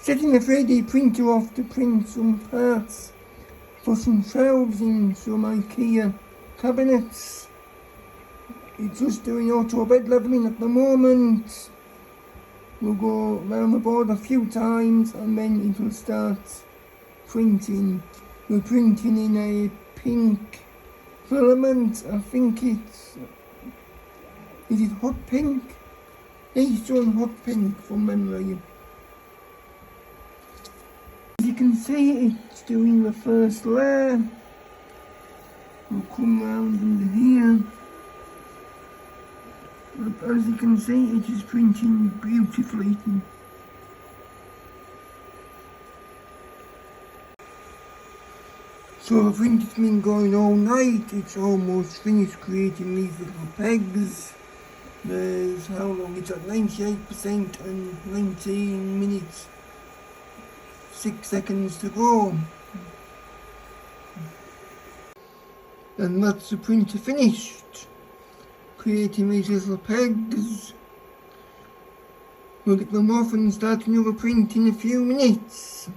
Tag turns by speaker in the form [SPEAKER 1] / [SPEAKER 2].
[SPEAKER 1] Setting the 3D printer off to print some parts for some shelves in some IKEA cabinets. It's just doing auto bed levelling at the moment. We'll go round the board a few times and then it will start printing. We're printing in a pink filament. I think is it hot pink? Yeah, it's on hot pink from memory. As you can see, it's doing the first layer. We'll come round under here. As you can see, it is printing beautifully. So the printing's been going all night. It's almost finished creating these little pegs. There's how long? It's at 98% and 19 minutes, 6 seconds to go. And that's the printer finished. Creating these little pegs. We'll get them off and start another print in a few minutes.